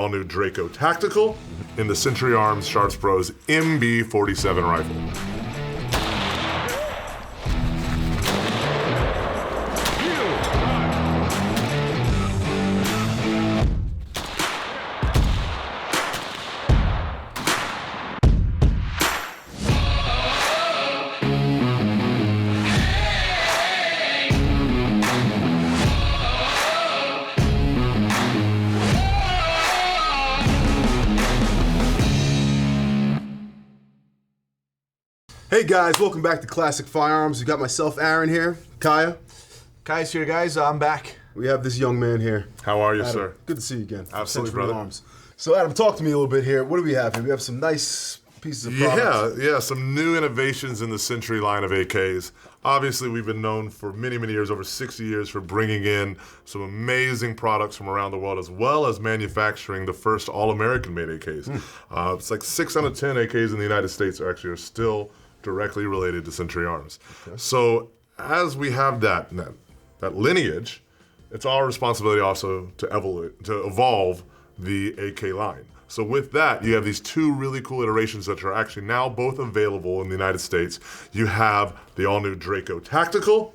All new Draco Tactical in the Century Arms Sharps Bros MB47 rifle. Hey guys, welcome back to Classic Firearms. We got myself, Aaron, here. Kaya. Kaya's here, guys. I'm back. We have this young man here. How are you, Adam, sir? good to see you again. Absolutely, Century brother. Arms. So Adam, talk to me a little bit here. What do we have here? We have some nice pieces of products. Yeah, some new innovations in the Century line of AKs. Obviously, we've been known for many, many years, over 60 years, for bringing in some amazing products from around the world, as well as manufacturing the first all-American made AKs. It's like 6 out of 10 AKs in the United States are still directly related to Century Arms. Okay. So as we have that lineage, it's our responsibility also to evolve the AK line. So with that, you have these two really cool iterations that are actually now both available in the United States. You have the all-new Draco Tactical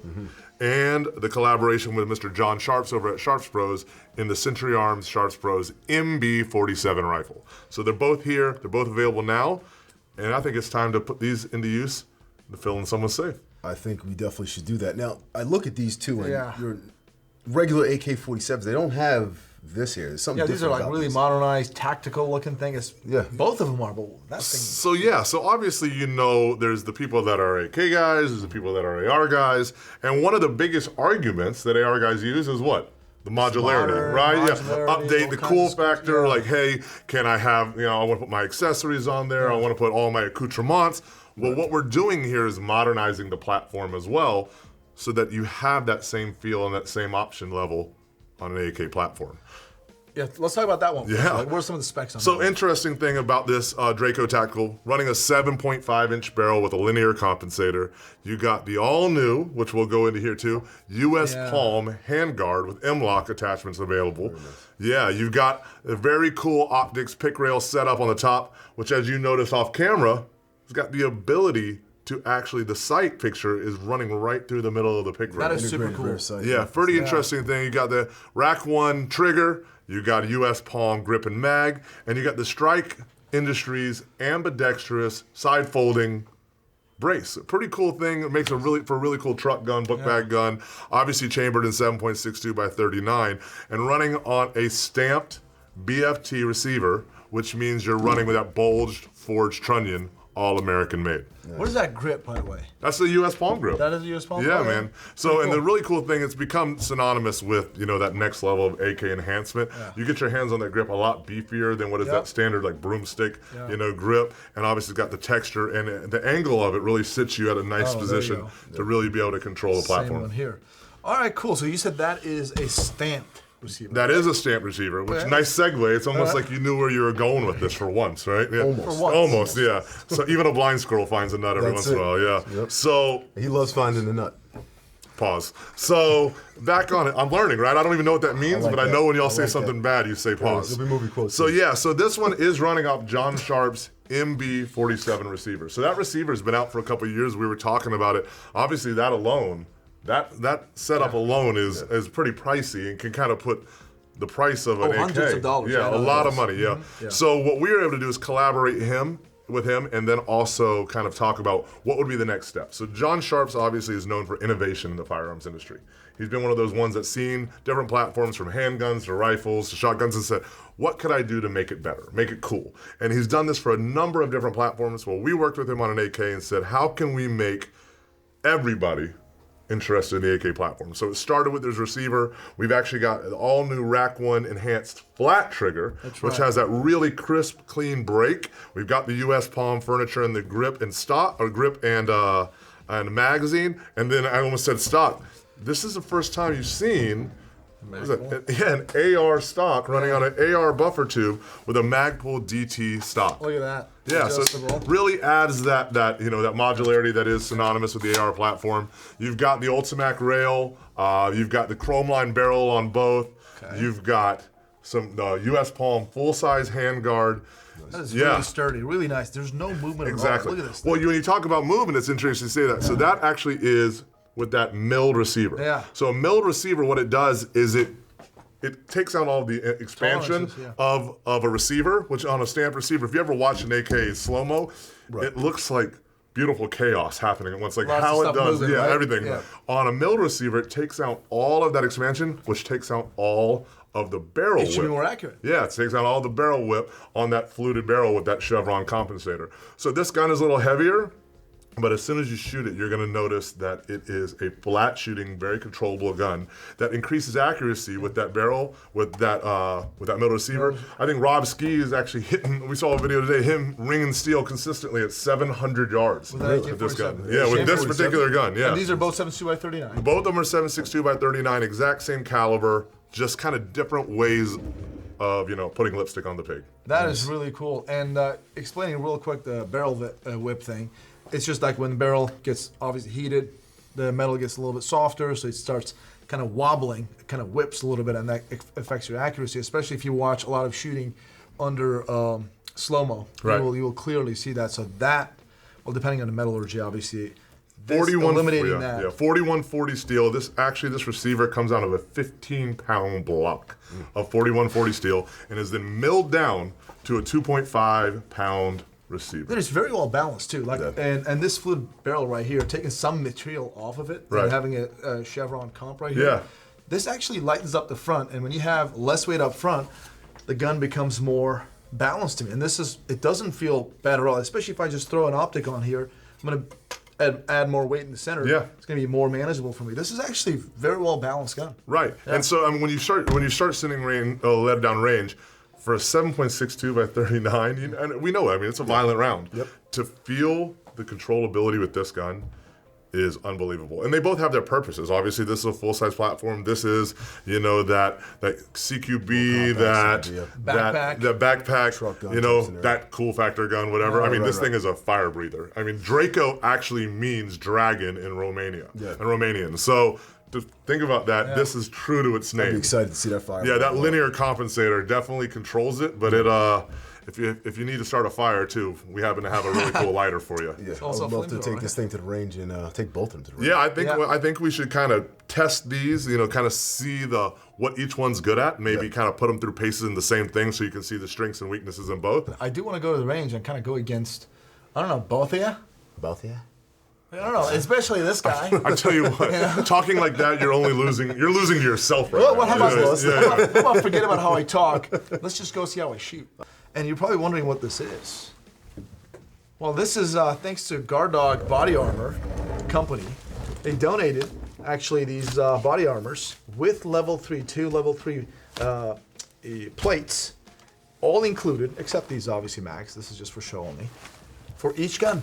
and the collaboration with Mr. John Sharps over at Sharps Bros in the Century Arms Sharps Bros MB47 rifle. So they're both here, they're both available now, and I think it's time to put these into use to fill in someone's safe. I think we definitely should do that. Now, I look at these two, and your regular AK-47s, they don't have this here. There's something different. These are like about really these. modernized, tactical looking things. Both of them are, but that thing. So obviously, there's the people that are AK guys, there's the people that are AR guys, and one of the biggest arguments that AR guys use is what? The modularity, right? Update the cool factor, like, hey, can I have, I want to put my accessories on there, I want to put all my accoutrements. Well, what we're doing here is modernizing the platform as well, so that you have that same feel and that same option level on an AK platform. Yeah, let's talk about that one. Yeah. Like, what are some of the specs on So that? interesting thing about this Draco Tactical, running a 7.5-inch barrel with a linear compensator. You got the all-new, which we'll go into here too, US Palm handguard with M-LOK attachments available. Yeah, you've got a very cool optics pick rail setup on the top, which as you notice off camera, has got the ability to actually, the sight picture is running right through the middle of the pick rail. That is super cool. Yeah, pretty interesting thing. You got the Rack 1 trigger, you got a US Palm grip and mag, and you got the Strike Industries ambidextrous side folding brace. A pretty cool thing. It makes for a really cool truck gun, book bag gun. Obviously chambered in 7.62 by 39 and running on a stamped BFT receiver, which means you're running with that bulged forged trunion, all American made. What is that grip, by the way? That's the US Palm grip. That is a US Palm Yeah, grip? man. So, and the really cool thing, it's become synonymous with, that next level of AK enhancement. You get your hands on that grip a lot beefier than what is that standard like broomstick, grip. And obviously it's got the texture and the angle of it really sits you at a nice position to really be able to control the platform. Same one here. All right, cool. So you said that is a stamped receiver. That is a stamped receiver, which nice segue. It's almost like you knew where you were going with this for once, right? Yeah. Almost, yeah. So even a blind squirrel finds a nut every once in a while, Yep. So he loves finding the nut. Pause. So back on it. I'm learning, right? I don't even know what that means, but I know when y'all say something bad, you say pause. It'll be movie quotes. So this one is running off John Sharp's MB47 receiver. So that receiver's been out for a couple of years. We were talking about it. Obviously, that alone, that setup alone is pretty pricey and can kind of put the price of an AK. Hundreds of dollars. Yeah, a lot of money, So what we were able to do is collaborate with him and then also kind of talk about what would be the next step. So John Sharps obviously is known for innovation in the firearms industry. He's been one of those ones that's seen different platforms from handguns to rifles to shotguns and said, what could I do to make it better, make it cool? And he's done this for a number of different platforms. Well, we worked with him on an AK and said, how can we make everybody interested in the AK platform? So it started with his receiver. We've actually got an all new Rack 1 enhanced flat trigger, which has that really crisp, clean break. We've got the US Palm furniture and the grip and stock, or grip and magazine. And then I almost said stock. This is the first time you've seen an AR stock running on an AR buffer tube with a Magpul DT stock. Look at that. Yeah, so it really adds that modularity that is synonymous with the AR platform. You've got the Ultimac rail, you've got the chrome line barrel on both, you've got some U.S. Palm full-size handguard. That is really sturdy, really nice. There's no movement Exactly. at all. Look at this. Well, when you talk about movement, it's interesting to say that. So that actually is with that milled receiver. Yeah. So a milled receiver, what it does is it takes out all the expansion of a receiver, which on a stamped receiver, if you ever watch an AK slow-mo, it looks like beautiful chaos happening at once, like how it does, moving, right? everything. Yeah. On a milled receiver, it takes out all of that expansion, which takes out all of the barrel whip. It should be more accurate. Yeah, it takes out all the barrel whip on that fluted barrel with that chevron compensator. So this gun is a little heavier, but as soon as you shoot it, you're gonna notice that it is a flat shooting, very controllable gun that increases accuracy with that barrel, with that middle receiver. I think Rob Ski is actually hitting, we saw a video today, him ringing steel consistently at 700 yards with this gun. Yeah, with this particular gun, yeah. And these are both 7.62 by 39. Both of them are 7.62 by 39, exact same caliber, just kind of different ways of, putting lipstick on the pig. That is really cool. And explaining real quick the barrel whip thing, it's just like when the barrel gets obviously heated, the metal gets a little bit softer, so it starts kind of wobbling, it kind of whips a little bit, and that affects your accuracy, especially if you watch a lot of shooting under slow-mo. Right. You will clearly see that. So that, well, depending on the metallurgy, obviously, 4140 steel. This receiver comes out of a 15-pound block of 4140 steel and is then milled down to a 2.5-pound receiver. It's very well balanced too. And this fluid barrel right here, taking some material off of it and having a chevron comp right here. Yeah. This actually lightens up the front, and when you have less weight up front, the gun becomes more balanced to me. And it doesn't feel bad at all, especially if I just throw an optic on here. I'm gonna add more weight in the center. Yeah. It's gonna be more manageable for me. This is actually a very well balanced gun. Right. Yeah. And so when you start sending lead down range, for a 7.62 by 39, and we know, it's a violent round. Yep. To feel the controllability with this gun is unbelievable. And they both have their purposes. Obviously, this is a full-size platform. This is, that CQB, that backpack, truck gun, that cool factor gun, whatever. This thing is a fire breather. Draco actually means dragon in Romania, in Romanian. So to think about that, this is true to its name. I'd be excited to see that fire. Yeah, that linear compensator definitely controls it, but if you need to start a fire too, we happen to have a really cool lighter for you. Yeah, I would love to take this thing to the range and take both of them to the range. Yeah, I think we should kind of test these, kind of see what each one's good at, maybe kind of put them through paces in the same thing so you can see the strengths and weaknesses in both. I do want to go to the range and kind of go against, both of you. Both of you? I don't know, especially this guy. I tell you what, talking like that, you're losing to yourself right now. How about forget about how I talk? Let's just go see how I shoot. And you're probably wondering what this is. Well, this is thanks to Guard Dog Body Armor Company. They donated, actually, these body armors with two level 3 plates, all included, except these obviously mags. This is just for show only, for each gun.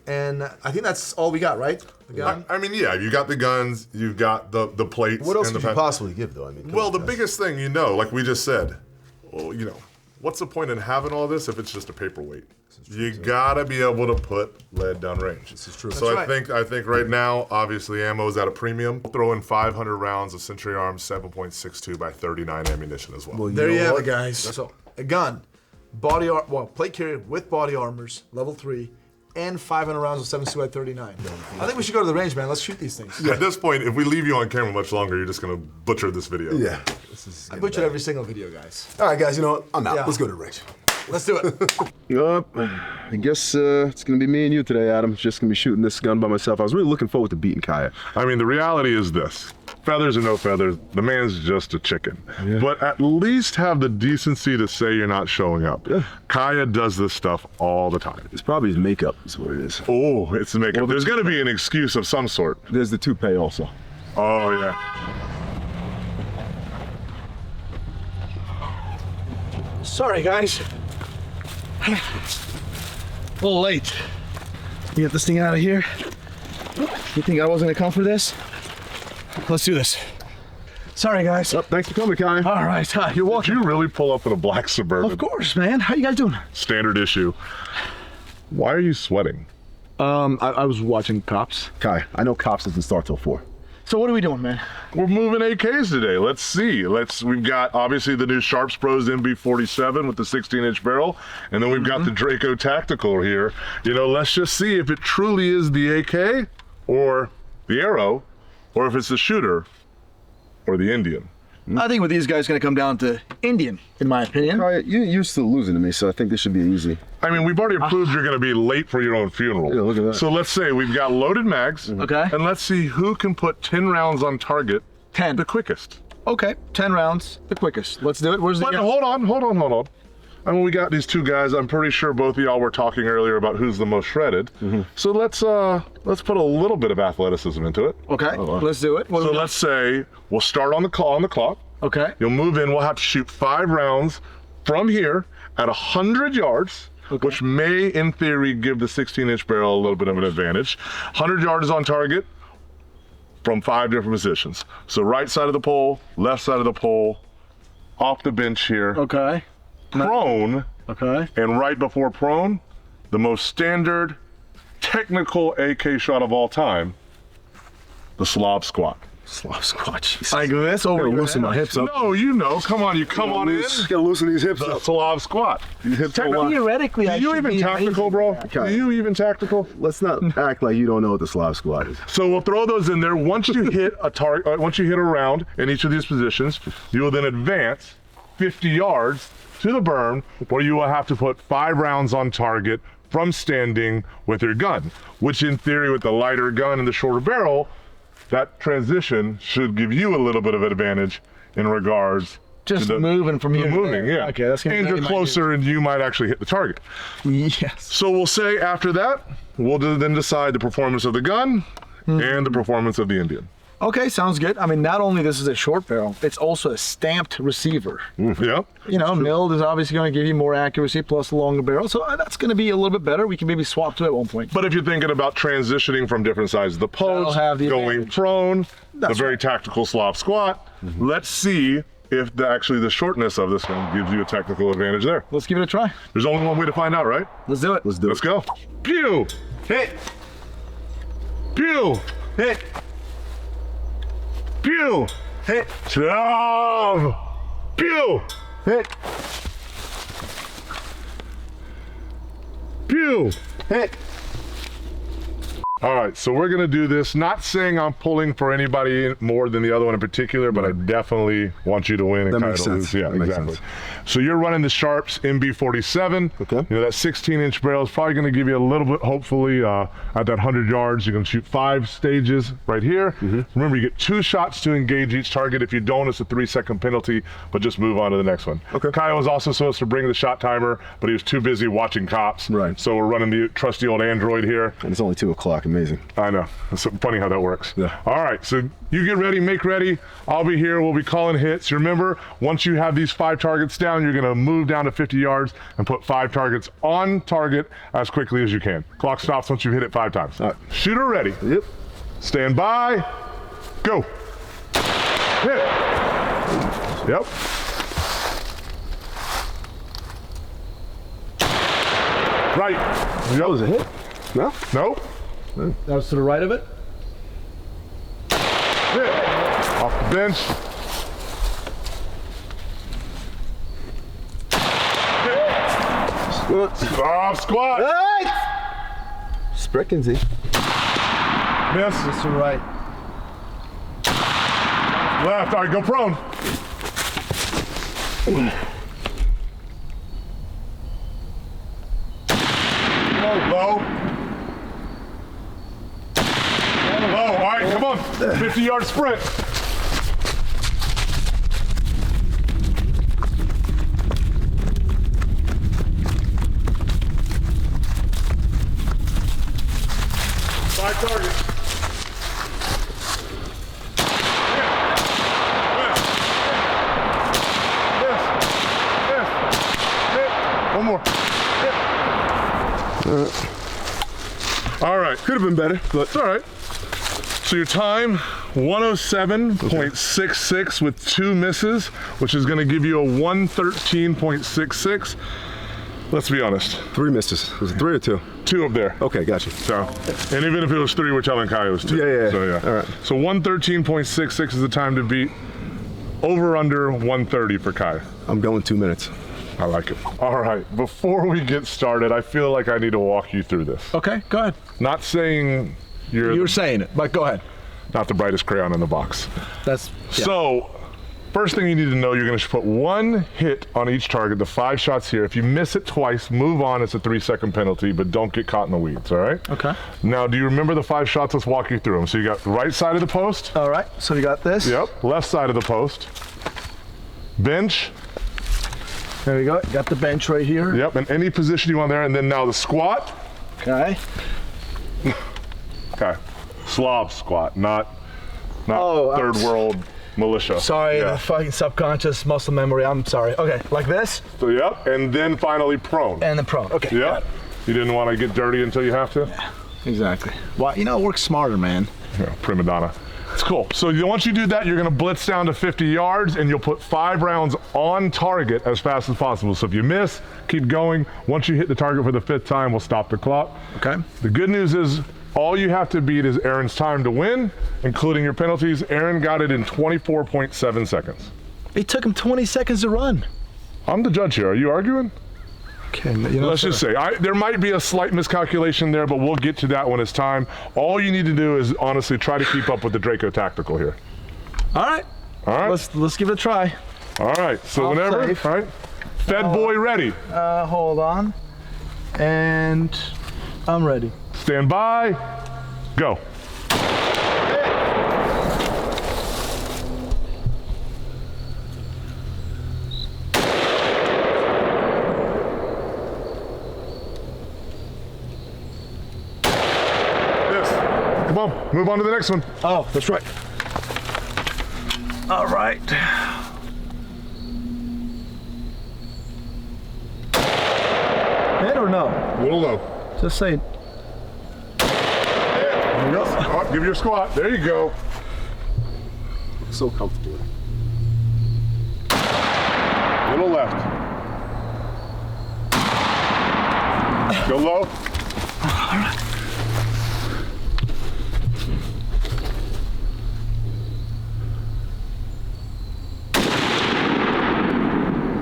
And I think that's all we got, right? The gun? You got the guns, you got the plates. What else could you possibly give, though? The biggest thing, like we just said, what's the point in having all this if it's just a paperweight? You gotta be able to put lead down range. This is true. So I think right now, obviously, ammo is at a premium. Throw in 500 rounds of Century Arms 7.62 by 39 ammunition as well. There you have it, guys. So a gun, plate carrier with body armors, level 3. And 500 rounds of 7.62 by 39. I think we should go to the range, man. Let's shoot these things. At this point, if we leave you on camera much longer, you're just going to butcher this video. Yeah. I butchered every single video, guys. All right, guys, you know what? I'm out. Yeah. Let's go to the range. Let's do it. Yup. I guess it's going to be me and you today, Adam. Just going to be shooting this gun by myself. I was really looking forward to beating Kaya. The reality is this. Feathers or no feathers, the man's just a chicken. Yeah. But at least have the decency to say you're not showing up. Yeah. Kaya does this stuff all the time. It's probably his makeup is what it is. Oh, it's the makeup. Well, there's going to be an excuse of some sort. There's the toupee also. Oh, yeah. Sorry, guys. A little late. Get this thing out of here. You think I wasn't gonna come for this? Let's do this. Sorry, guys. Oh, thanks for coming, Kai. All right, you're welcome. Did you really pull up in a black Suburban? Of course, man. How you guys doing? Standard issue. Why are you sweating? I was watching Cops. Kai, I know Cops doesn't start till 4. So what are we doing, man? We're moving AKs today. Let's see. We've got obviously the new Sharps Bros MB47 with the 16-inch barrel, and then we've got the Draco Tactical here. You know, let's just see if it truly is the AK or the Arrow, or if it's the shooter or the Indian. I think with these guys, it's going to come down to Indian, in my opinion. You're still losing to me, so I think this should be easy. I mean, we've already proved you're going to be late for your own funeral. Yeah, look at that. So let's say we've got loaded mags. Okay. And let's see who can put 10 rounds on target 10. the quickest. Okay, 10 rounds, the quickest. Let's do it. Where's the But hold on. I mean, we got these two guys. I'm pretty sure both of y'all were talking earlier about who's the most shredded. So let's put a little bit of athleticism into it. Okay, let's do it. So let's say we'll start on the clock. Okay. You'll move in. We'll have to shoot 5 rounds from here at 100 yards, which may, in theory, give the 16-inch barrel a little bit of an advantage. 100 yards on target from 5 different positions. So right side of the pole, left side of the pole, off the bench here. Okay. Prone. Okay. And right before prone, the most standard technical AK shot of all time, the Slav squat. Slav squat. Like this over Gotta your loosen head. my hips up. No, you know. Come on, in. Gotta loosen these hips The up. Slav squat. These hips are locked. Theoretically, Are you even tactical, bro? Okay. Are you even tactical? Let's not act like you don't know what the Slav squat is. So we'll throw those in there. Once you hit a target, once you hit a round in each of these positions, you will then advance 50 yards to the berm, where you will have to put 5 rounds on target from standing with your gun. Which, in theory, with the lighter gun and the shorter barrel, that transition should give you a little bit of advantage in regards Just to the moving from here to moving, there. yeah. Okay, that's gonna and you're closer, and you might actually hit the target. Yes. So we'll say after that, we'll then decide the performance of the gun and the performance of the Indian. Okay, sounds good. I mean, not only this is a short barrel, it's also a stamped receiver. Yeah. You know, milled is obviously going to give you more accuracy plus a longer barrel, so that's going to be a little bit better. We can maybe swap to it at one point. But if you're thinking about transitioning from different sides of the post, That'll have the going advantage. prone, That's the very right. tactical Slav squat, let's see if actually the shortness of this one gives you a technical advantage there. Let's give it a try. There's only one way to find out, right? Let's do it. Let's do it. Let's go. Pew! Hit. Pew! Hit. Pew! Hit. Slav! Pew! Hit. Pew! Hit. All right, so we're gonna do this, not saying I'm pulling for anybody more than the other one in particular, but I definitely want you to win and That kind makes of lose. sense. Yeah, That makes exactly. sense. So you're running the Sharps MB47. Okay. You know, that 16-inch barrel is probably gonna give you a little bit, hopefully, at that 100 yards, you can shoot 5 stages right here. Remember, you get 2 shots to engage each target. If you don't, it's a 3-second penalty, but just move on to the next one. Okay. Kyle was also supposed to bring the shot timer, but he was too busy watching cops. Right. So we're running the trusty old Android here. And it's only 2 o'clock. Amazing. I know. It's so funny how that works. Yeah. All right, so you get ready, make ready. I'll be here. We'll be calling hits. Remember, once you have these 5 targets down, you're going to move down to 50 yards and put 5 targets on target as quickly as you can. Clock stops once you hit it 5 times. All right. Shooter ready. Yep. Stand by. Go. Hit. Yep. Right. That was a hit. No? Nope. That was to the right of it? Hit. Off the bench. Off squat. Sprechen Sie. Miss. Just to the right. Left. All right, go prone. Low. Low. All right, come on. 50-yard sprint. Five targets. One more. All right. Could have been better, but It's all right. So your time, 107.66 with 2 misses, which is going to give you a 113.66. Let's be honest. 3 misses. Was it 3 or 2? 2 up there. Okay, gotcha. So, and even if it was 3, we're telling Kai it was 2. Yeah. So yeah. All right. So 113.66 is the time to beat. Over under 130 for Kai. I'm going 2 minutes. I like it. All right, before we get started, I feel like I need to walk you through this. Okay, go ahead. Not saying You were saying it, but go ahead. not the brightest crayon in the box. That's So, first thing you need to know, you're gonna put 1 hit on each target, the 5 shots here. If you miss it twice, move on, it's a 3-second penalty, but don't get caught in the weeds, all right? Okay. Now, do you remember the 5 shots? Let's walk you through them. So you got right side of the post. All right. So you got this. Yep. Left side of the post. Bench. There we go. Got the bench right here. Yep, in any position you want there. And then now the squat. Okay. Okay. Slob squat, not Oh, third world militia. Sorry, Yeah. the fucking subconscious muscle memory. I'm sorry. Okay, like this, So, yep. And then finally prone. and then prone. Okay. got Yep. You didn't want to get dirty until you have to? it. Exactly. Well, you know, it works smarter, man. Yeah, prima donna. It's cool. So once you do that, you're going to blitz down to 50 yards, and you'll put 5 rounds on target as fast as possible. So if you miss, keep going. Once you hit the target for the 5th time, we'll stop the clock. Okay. The good news is all you have to beat is Aaron's time to win, including your penalties. Aaron got it in 24.7 seconds. It took him 20 seconds to run. I'm the judge here. Are you arguing? Okay. You know, Let's just say, there might be a slight miscalculation there, but we'll get to that when it's time. All you need to do is honestly try to keep up with the Draco tactical here. All right. All right? Let's give it a try. All right. So I'll whenever, save. all right? Fed boy ready. Hold on. And I'm ready. Stand by. Go. Come on, move on to the next one. Oh, that's right. All right. Hit or no? A little low. Just say. There you go. Oh, give your squat. There you go. So comfortable. A little left. Go low.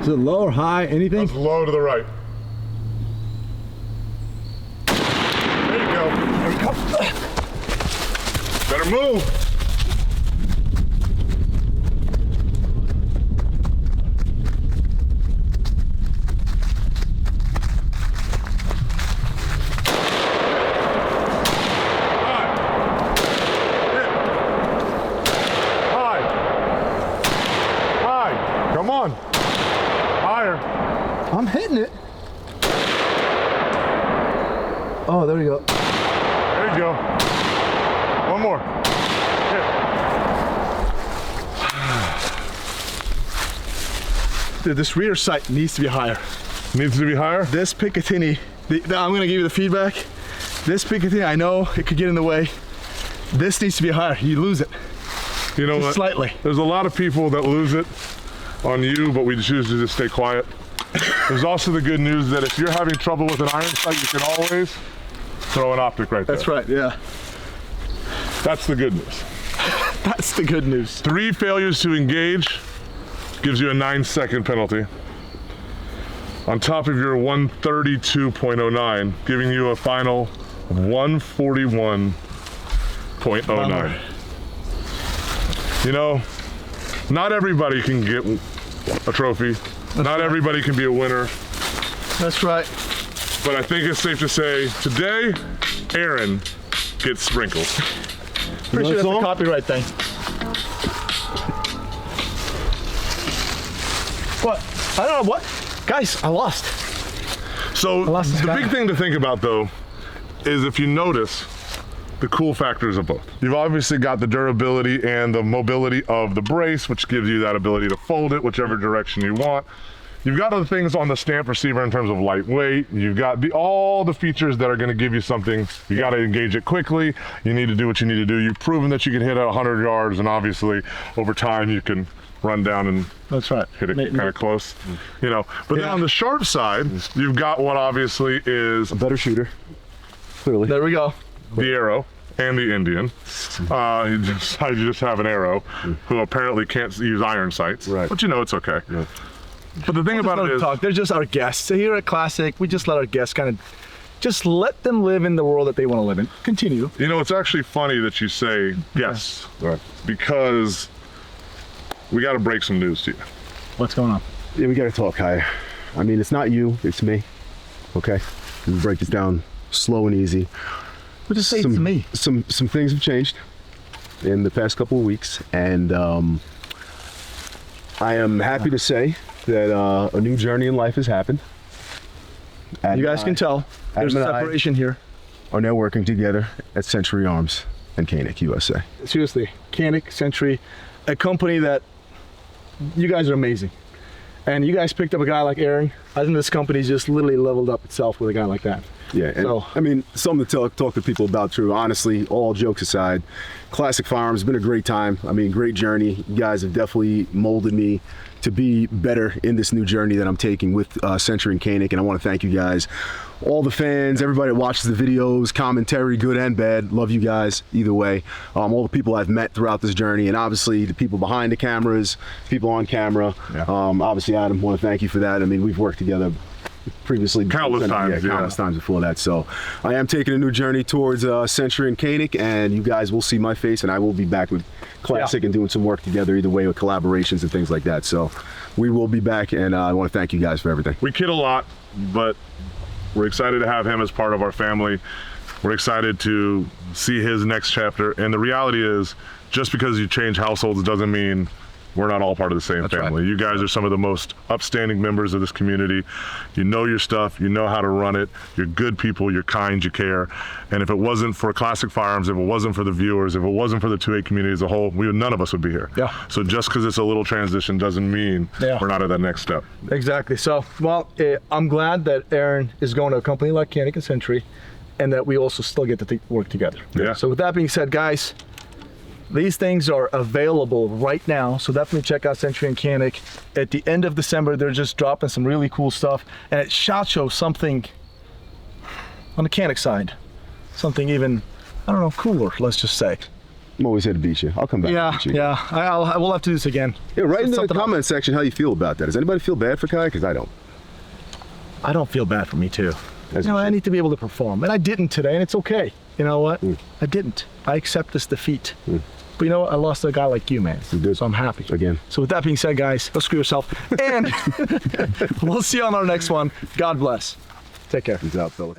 Is it low or high? Anything? That's low to the right. There you go. There you go. Better move. High. Come on. Higher. I'm hitting it. Oh, there we go. There you go. One more. Dude, this rear sight needs to be higher. Needs to be higher? This Picatinny, I'm gonna give you the feedback. This Picatinny, I know it could get in the way. This needs to be higher. You lose it. You know Just what? slightly. There's a lot of people that lose it on you, but we choose to just stay quiet. There's also the good news that if you're having trouble with an iron sight, you can always throw an optic right there. That's right, yeah. That's the good news. That's the good news. 3 failures to engage gives you a 9-second penalty. On top of your 132.09, giving you a final of 141.09. You know, not everybody can get a trophy. Not everybody can be a winner. That's right. But I think it's safe to say today, Aaron gets sprinkles. Pretty sure that's a copyright thing. What? I don't know what. Guys, I lost. So lost this the guy. big thing to think about though is if you notice the cool factors of both. You've obviously got the durability and the mobility of the brace, which gives you that ability to fold it whichever direction you want. you've got other things on the stamp receiver in terms of lightweight. You've got all the features that are going to give you something. You got to engage it quickly. You need to do what you need to do. You've proven that you can hit at 100 yards, and obviously over time you can run down and that's right. hit it kind of close, you know. But then on the sharp side, you've got what obviously is A better shooter, clearly. There we go. the Arrow and the Indian. You just have an Arrow who apparently can't use iron sights, Right. but you know it's okay. Yeah. But the thing about it is, They're just our guests. So here at Classic, we just let our guests kind of just let them live in the world that they want to live in. Continue. you know, it's actually funny that you say yes, Right. because we got to break some news to you. What's going on? Yeah, we gotta talk, Kai. I mean, it's not you, it's me. Okay? We break this down slow and easy. But just say it's me. Some things have changed in the past couple of weeks, and I am happy to say that a new journey in life has happened. You guys can tell. There's a separation here. Are now working together at Century Arms and Koenig USA. Seriously, Koenig, Century, a company that you guys are amazing. And you guys picked up a guy like Aaron. I think this company's just literally leveled up itself with a guy like that. Yeah, and So- I mean, something to talk to people about, too. Honestly, all jokes aside, Classic Firearms has been a great time. I mean, great journey. You guys have definitely molded me to be better in this new journey that I'm taking with Century and Koenig, and I want to thank you guys. All the fans, everybody that watches the videos, commentary, good and bad, love you guys either way. All the people I've met throughout this journey, and obviously the people behind the cameras, people on camera. Yeah. Obviously, Adam, want to thank you for that. I mean, we've worked together previously. Countless times, yeah. Countless times before that. So I am taking a new journey towards Century and Koenig, and you guys will see my face, and I will be back with Classic and doing some work together either way with collaborations and things like that. So we will be back, and I want to thank you guys for everything. We kid a lot, but we're excited to have him as part of our family. We're excited to see his next chapter. And the reality is, just because you change households doesn't mean we're not all part of the same family. right. You guys are some of the most upstanding members of this community. You know your stuff, you know how to run it, you're good people, you're kind, you care. And if it wasn't for Classic Firearms, if it wasn't for the viewers, if it wasn't for the 2A community as a whole, none of us would be here. Yeah. So just because it's a little transition doesn't mean Yeah. we're not at that next step. Exactly. So, well, I'm glad that Aaron is going to a company like Koenig and Century, and that we also still get to work together. Yeah. So with that being said, guys, these things are available right now, so definitely check out Century and Koenig. At the end of December, they're just dropping some really cool stuff, and at SHOT Show, something on the Koenig side, something even, I don't know, cooler, let's just say. I'm always here to beat you. I'll come back. Yeah, and beat you. yeah, I will have to do this again. Yeah, write in the Something comment section how you feel about that. Does anybody feel bad for Kai? Because I don't. I don't feel bad for me too. As You know, you I should. need to be able to perform, and I didn't today, and it's okay. You know what? I didn't. I accept this defeat. But you know what? I lost to a guy like you, man. You did. So I'm happy. Again. So with that being said, guys, go screw yourself. And we'll see you on our next one. God bless. Take care. Peace out, fellas.